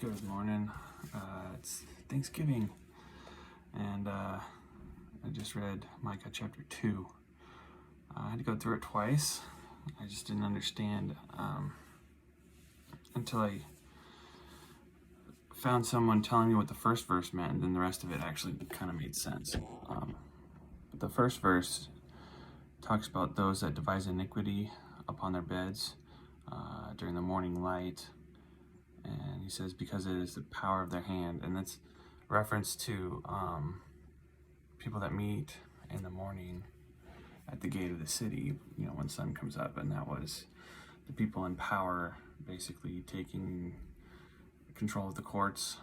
Good morning. It's Thanksgiving, and I just read Micah chapter 2. I had to go through it twice. I just didn't understand until I found someone telling me what the first verse meant, and then the rest of it actually kind of made sense. The first verse talks about those that devise iniquity upon their beds during the morning light. And he says, because it is the power of their hand. And that's reference to people that meet in the morning at the gate of the city, when the sun comes up. And that was the people in power basically taking control of the courts,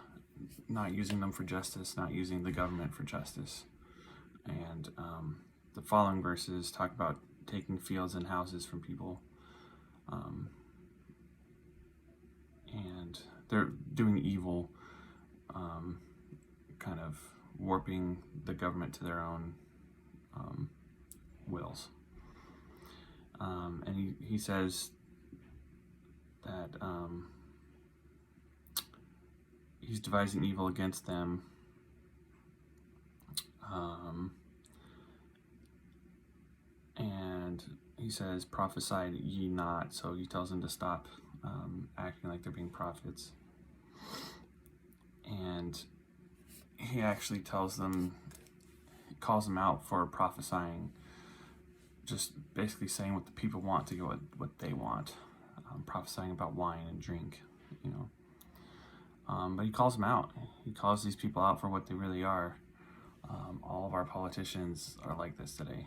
not using them for justice, not using the government for justice. And the following verses talk about taking fields and houses from people. And they're doing evil, kind of warping the government to their own wills. And he says that he's devising evil against them. And he says, prophesy ye not. So he tells them to stop acting like they're being prophets. And he actually calls them out for prophesying, just basically saying what the people want to get what they want, prophesying about wine and drink, But he calls them out. He calls these people out for what they really are. All of our politicians are like this today,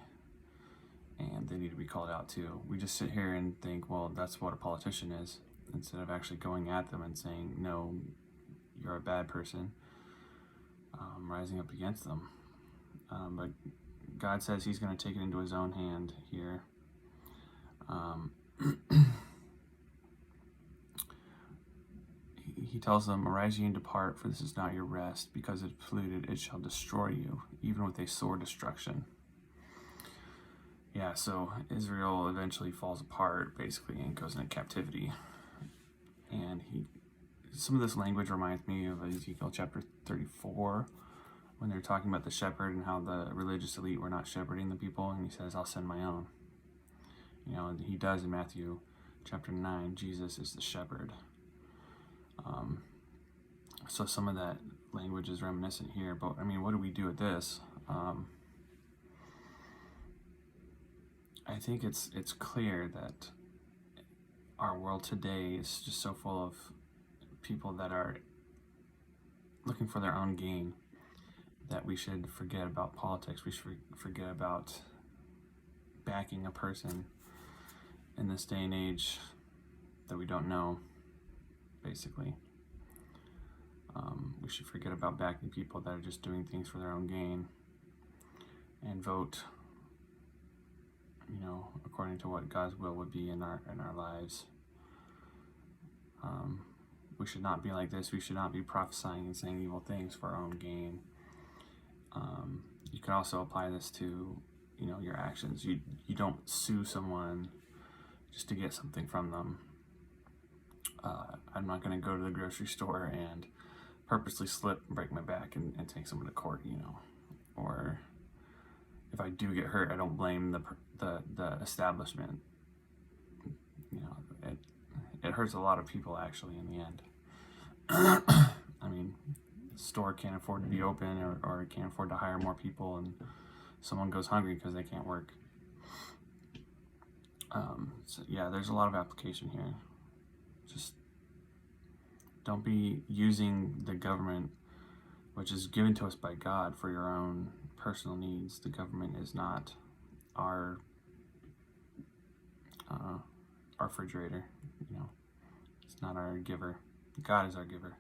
and they need to be called out too. We just sit here and think, well, that's what a politician is, instead of actually going at them and saying, no, you're a bad person, rising up against them. But God says he's going to take it into his own hand here. He tells them, arise ye and depart, for this is not your rest, because it is polluted, it shall destroy you, even with a sore destruction. Yeah, so Israel eventually falls apart, basically, and goes into captivity. And some of this language reminds me of Ezekiel chapter 34, when they're talking about the shepherd and how the religious elite were not shepherding the people, and he says, I'll send my own. And he does in Matthew chapter 9, Jesus is the shepherd. So some of that language is reminiscent here, but what do we do with this? I think it's clear that our world today is just so full of people that are looking for their own gain, that we should forget about politics. We should forget about backing a person in this day and age that we don't know, basically. We should forget about backing people that are just doing things for their own gain, and vote according to what God's will would be in our lives. We should not be like this. We should not be prophesying and saying evil things for our own gain. You can also apply this to your actions. You don't sue someone just to get something from them. I'm not going to go to the grocery store and purposely slip and break my back and take someone to court, or if I do get hurt, I don't blame the establishment. It hurts a lot of people actually in the end. The store can't afford to be open, or can't afford to hire more people, and someone goes hungry because they can't work. So yeah, there's a lot of application here. Just don't be using the government, which is given to us by God, for your own personal needs. The government is not our refrigerator. It's not our giver. God is our giver.